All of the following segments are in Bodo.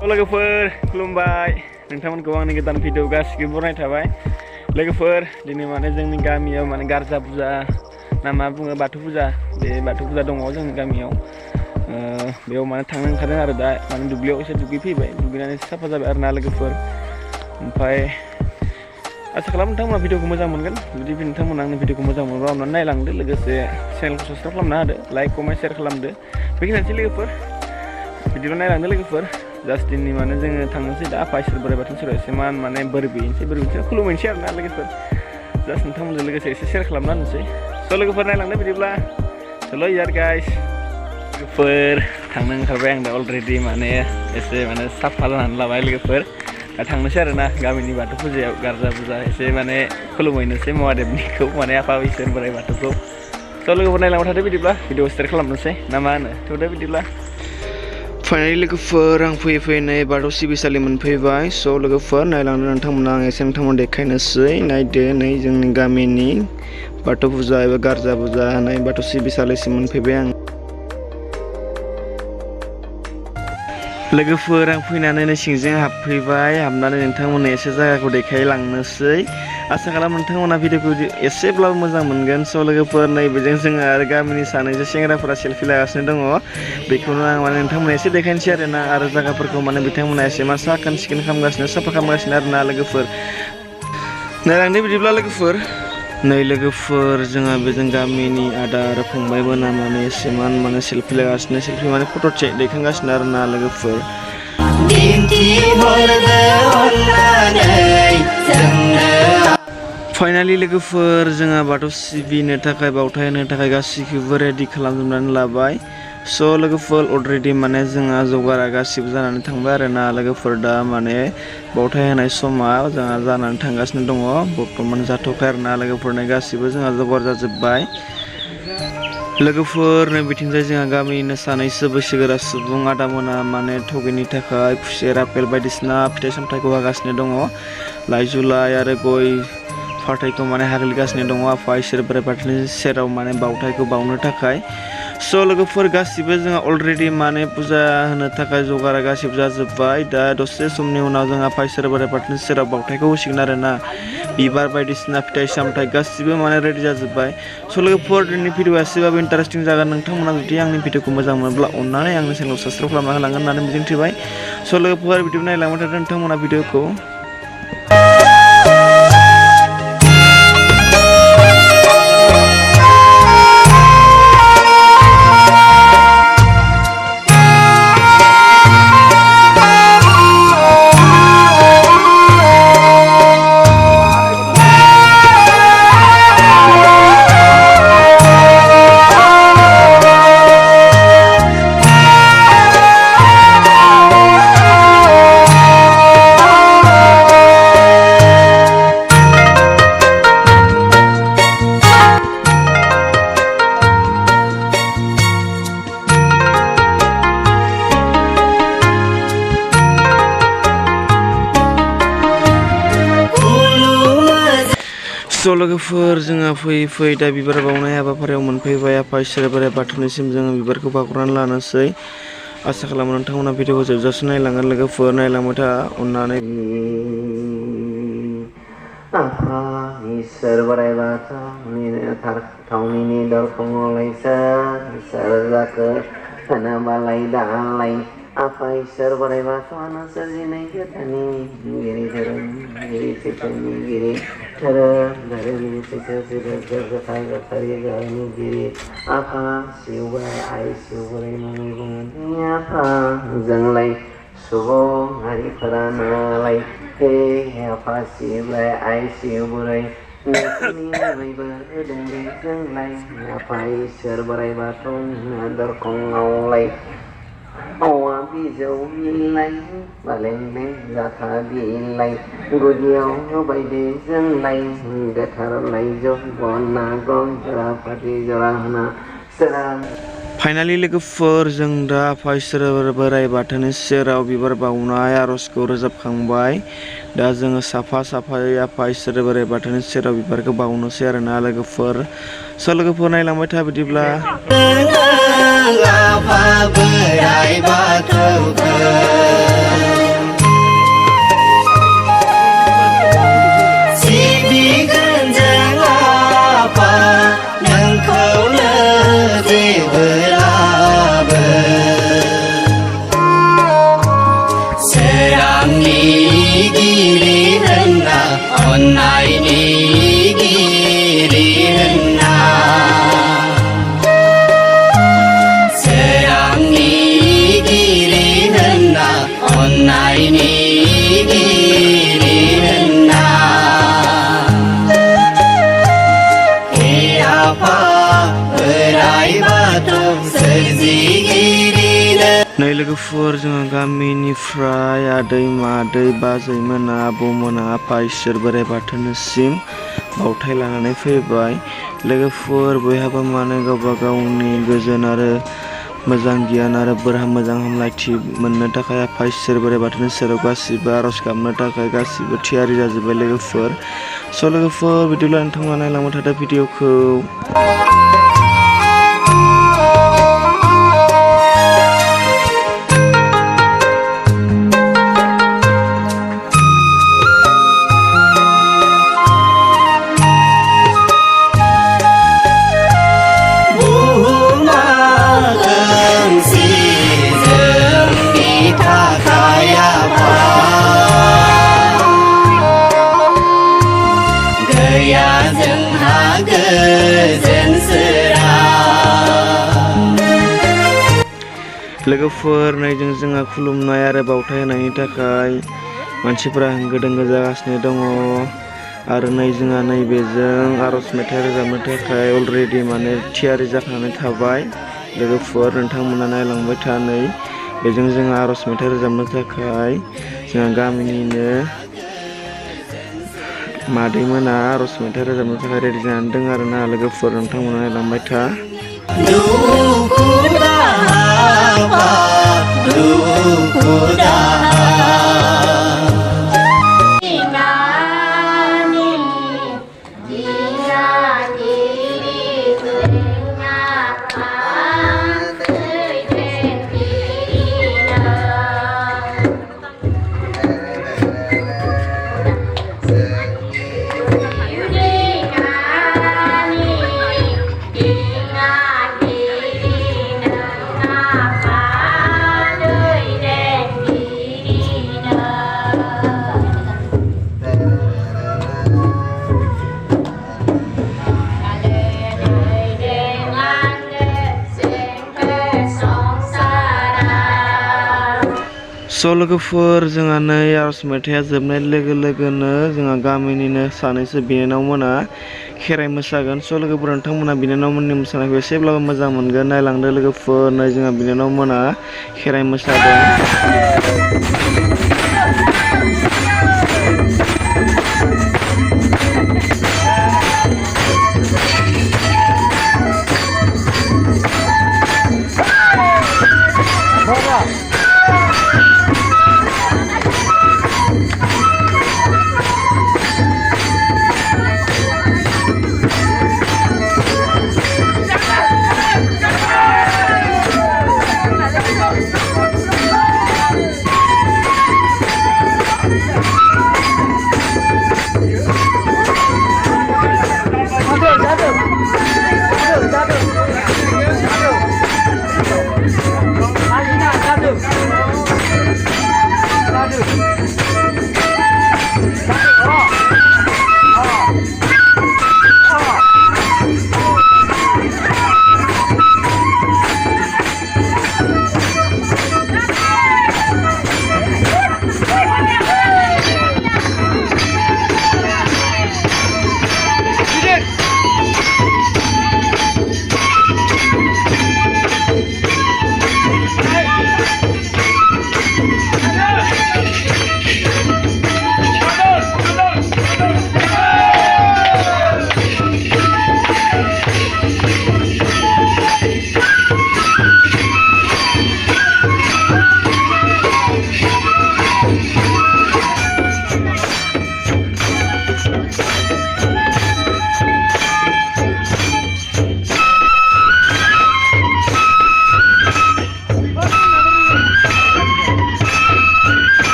लोगोफोर खुलुमबाय नोंथांमोनखौ आंनि गोदान भिडिअ गासिबो बरायनाय थाबाय लोगोफोर दिनै माने जोंनि गामियाव माने गारजा फुजा ना मा बुङो बाथौ फुजा बे बाथौ फुजा दङ जोंनि गामियाव बेयाव माने थांनो ओंखारदों आरो दा माने दुब्लियाव एसे दुगैफैबाय दुगैनानै साफा जाबाय आरो ना लोगोफोर ओमफ्राय आसा खालामो नोंथांमोना भिडिअखौ मोजां मोनगोन जुदि नोंथांमोना आंनि भिडिअखौ मोजां मोनोब्ला अननानै नायलांदो लोगोसे चेनेलखौ साबस्क्राइब खालामना होदो लाइक कमेन्ट शेयार खालामदो बेखिनियानोसै लोगोफोर भिडिअ नायलांदो लोगोफोर जास्ट दिनै माने जोङो थांनोसै दा आफा इसोर बोराइ बाथौनि सेराव एसे मान माने बोर बिनोसै खुलुमहैनोसै आरो ना लोगोफोर जास्ट नोंथांमोनजों लोगोसे एसे शेयार खालामना होनोसै स' लोगोफोर नायलांदो बिदिब्ला हेल' यार गाइस लोगोफोर थांनो ओंखारबाय आं दा अलरेडि माने एसे माने साफा जानानै लाबाय लोगोफोर दा थांनोसै आरो ना गामिनि बाथौ फुजायाव गारजा फुजा एसे माने खुलुमहैनोसै महादेबनिखौ माने आफा इसोर बोराइ बाथौखौ स' लोगोफोर नायलांबाय थादो बिदिब्ला भिडिअ स्टार्ट खालामनोसै ना मा होनो थौदो बिदिब्ला फाइनालि लोगोफोर आं फैयै बाथौ सिबिसालि मोनफैबाय स' लोगोफोर नायलांदो नोंथांमोना आं एसे नोंथांमोन देखायनोसै नायदो नै जोंनि गामिनि बाथौ फुजा एबा गारजा फुजा होनाय बाथौ सिबिसालिसिम मोनफैबाय आं लोगोफोर आं फैनानै नै सिंजों हाबफैबाय हाबनानै नोंथांमोननो एसे जायगाखौ देखायलांनोसै आसा खालामो नोंथांमोना भिडिअखौ एसेब्लाबो मोजां मोनगोन स' लोगोफोर नैबेजों जोङो आरो गामिनि सानैसो सेंग्राफोरा सेल्फि लागासिनो दङ बेखौनो आं माने नोंथांमोना एसे देखायनोसै आरो ना आरो जायगाफोरखौ माने बिथांमोना एसे मा साखोन सिखोन खालामगासिनो साफा खालामगासिनो आरो ना लोगोफोर नायलांदो बिदिब्ला लोगोफोर नै लोगोफोर जोंहा बेजों गामिनि आदा आरो फंबायमोना माने एसेमान माने सेल्फि लागासिनो सेल्फि माने फट' दैखांगासिनो आरो ना लोगोफोर फाइनालि लोगोफोर जोंहा बाथौ सिबिनो थाखाय बावथाय होनो थाखाय गासैखौबो रेडि खालामजोबनानै लाबाय स' लोगोफोर अलरेडि माने जोंहा जगारा गासिबो जानानै थांबाय आरो ना लोगोफोर दा माने बावथाय होनाय समा जोंहा जानानै थांगासिनो दङ बर्थमान जाथ'खाय आरो ना लोगोफोरनो गासिबो जोंहा जगार जाजोब्बाय लोगोफोर नै बिथिंजाय जोंहा गामिनिनो सानैसो बैसोगोरा सुबुं आदामोना माने थगिनि थाखाय खुसेर आपेल बायदिसिना फिथाइ सामथाइखौ हागासिनो दङ लाइजुलाइ आरो गय फाथैखौ माने हाग्लिगासिनो दङ आफा इसोर बोराइ बाथौनि सेराव माने बावथायखौ बावनो थाखाय स' लोगोफोर गासिबो जोंहा अलरेडि माने फुजा होनो थाखाय जगारा गासिबो जाजोब्बाय दा दसे समनि उनाव जोंहा आफा इसोर बोराइ बाथौनि सेराव बावथायखौ होसिगोन आरो ना बिबार बायदिसिना फिथाइ सामथाइ गासिबो माने रेडि जाजोब्बाय स' लोगोफोर दिनैनि भिडिअआ एसेबाबो इन्टारेस्टिं जागोन नोंथांमोना जुदि आंनि भिडिअखौ मोजां मोनोब्ला अननानै आंनि चेनेलखौ साबस्क्राइब खालामना होलांगोन होननानै मिजिंथिबाय स' लोगोफोर बिदिनो नायलांबाय थादों नोंथांमोना भिडिअखौ स' लोगोफोर जोंहा फैयै दा बिबार बावनाय हाबाफारियाव मोनफैबाय आफा इसोर बोराइ बाथौनिसिम जोङो बिबारखौ बावग्रोनानै लानोसै आसा खालामो नोंथांमोना भिडिअखौ जोबजासिम नायलांगोन लोगोफोर नायलांबाय था अननानै आफा इसोर बोराइ बाथौनिनो थावनिनि दरखङावलायसो सोर जाखो होनोबालाय दालाय आफा इसोर बोराइ बाथौआनो सोरजिनाय खोथानि गिरि धोरोमगिरि सैथोनिगिरि धोरोमगिरि सैथो गोथार गोथारि गोहोनिगिरि आफा शिव बोराइ आइ शिव बोराइ मुङै बुङो आफा जोंलाय सुबुं हारिफोरानोलाय हे आफा शिव बोराइ आइ शिव बोराइ नोंसोरनि बयबो होदों जोंलाय आफा इसोर बोराइ बाथौनि दरखङावलाय औवा बिजौ बिलाइ बालें जाथा बिलाइ गुदियाव होबाय दे जोंलाय गोथार लाइजौ गना गय जरा फाथै जरा होना सोरां फाइनालि लोगोफोर जों दा आफा इसोर बोराइ बाथौनि सेराव बिबार बावनाय आर'जखौ रोजाबखांबाय दा जोङो साफायै आफा इसोर बोराइ बाथौनि सेराव बिबारखौ बावनोसै आरो ना लोगोफोर स' लोगोफोर नायलांबाय था बिदिब्ला आफा बोराइ बाथौखौ गिरि होनना अन्नायनि गिरि होनना सोरांनि गिरि होनना अन्नायनि गिरि होनना हे आफा बोराइ बाथौ सोरजिगिरिनो नै लोगोफोर जोङो गामिनिफ्राय आदै मादै बाजैमोना आबौमोना आफा इसोर बोराइ बाथौनिसिम बावथाय लानानै फैबाय। लोगोफोर बयहाबो माने गावबा गावनि गोजोन आरो मोजां गियान आरो मोजां हामलायथि मोननो थाखाय आफा इसोर बोराइ बाथौनि सेराव गासिबो आर'ज गाबनो थाखाय गासिबो थियारि जाजोब्बाय लोगोफोर। स' लोगोफोर बिदिब्ला नोंथांमोना नायलांबाय थादो भिडिअखौ। लोगोफोर नैजों जोंहा खुलुमनाय आरो बावथाय होनायनि थाखाय मानसिफोरा होंगो दोंगो जागासिनो दङ आरो नै जोंहा नैबेजों आर'ज मेथाइ रोजाबनो थाखाय अलरेडि माने थियारि जाखानानै थाबाय। लोगोफोर नोंथांमोना नायलांबाय था नै बेजों जोंहा आर'ज मेथाइ रोजाबनो थाखाय जोंहा गामिनिनो मादैमोना आर'ज मेथाइ रोजाबनो थाखाय रेडि जानानै दङ आरोना लोगोफोर नोंथांमोना नायलांबाय था। स' लोगोफोर जोंहा नै आर'ज मेथाइया जोबनाय लोगो लोगोनो जोंहा गामिनिनो सानैसो बिनानावमोना खेराइ मोसागोन। स' लोगोफोर नोंथांमोना बिनानावमोननि मोसानायखौ एसेब्लाबो मोजां मोनगोन नायलांदो लोगोफोर। नै जोंहा बिनानावमोना खेराइ मोसादों।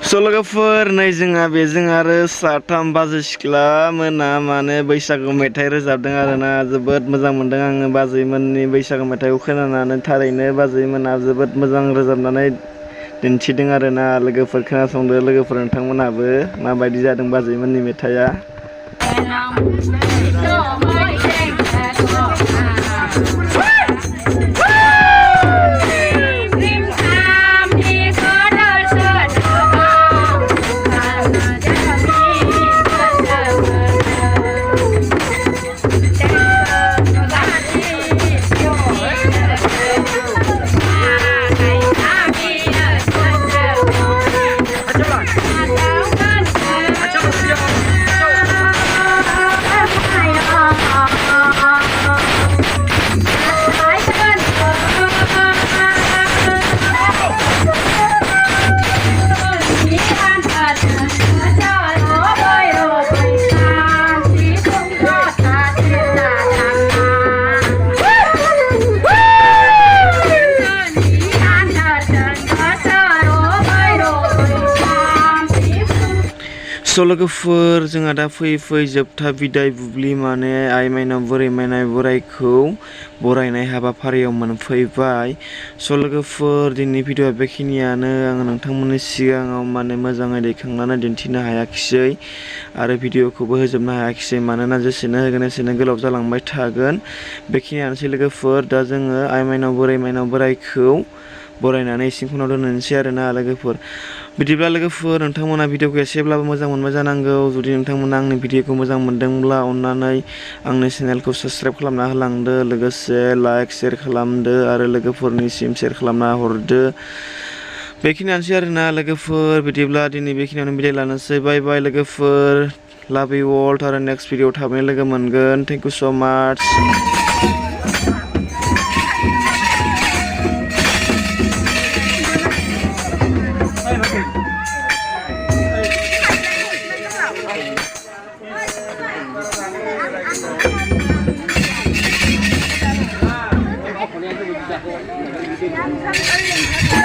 स' लोगोफोर नै जोंहा बेजों आरो साथाम बाजै सिख्ला मोना माने बैसागु मेथाइ रोजाबदों आरोना जोबोद मोजां मोनदों आङो बाजैमोननि बैसागु मेथाइखौ खोनानानै थारैनो बाजैमोना जोबोद मोजां रोजाबनानै दिन्थिदों आरोना लोगोफोर खोनासंदो लोगोफोर नोंथांमोनाबो माबायदि जादों बाजैमोननि मेथाइआ स' लोगोफोर जोंहा दा फैयै जोबथा बिदाय बुब्लि माने आइ माइनाव बोरै माइनाव बोराइखौ बरायनाय हाबाफारियाव मोनफैबाय स' लोगोफोर दिनैनि भिडिअ'आ बेखिनियानो आङो नोंथांमोननि सिगाङाव माने मोजाङै दैखांनानै दिन्थिनो हायाखिसै आरो भिडिअ'खौबो होजोबनो हायाखिसै मानोना जेसेनो होगोन एसेनो गोलाव जालांबाय थागोन बेखिनियानोसै लोगोफोर दा जोङो आइ माइनाव बोराइखौ बरायनानै इसिं खनाव दोननोसै आरोना लोगोफोर बिदिब्ला लोगोफोर नोंथांमोना भिडिअ'खौ एसेब्लाबो मोजां मोनबाय जानांगौ जुदि नोंथांमोना आंनि भिडिअ'खौ मोजां मोनदोंब्ला अन्नानै आंनि चेनेलखौ साबस्क्राइब खालामना होलांदो लोगोसे लाइक शेयार खालामदो आरो लोगोफोरनिसिम शेयार खालामना हरदो बेखिनियानोसै आरोना लोगोफोर बिदिब्ला दिनै बेखिनियावनो बिदाय लानोसै बाय बाय लोगोफोर लाभ इउ अल आरो नेक्स्ट भिडिअ'आव थाबैनो लोगो मोनगोन थेंक इउ स' माच Yang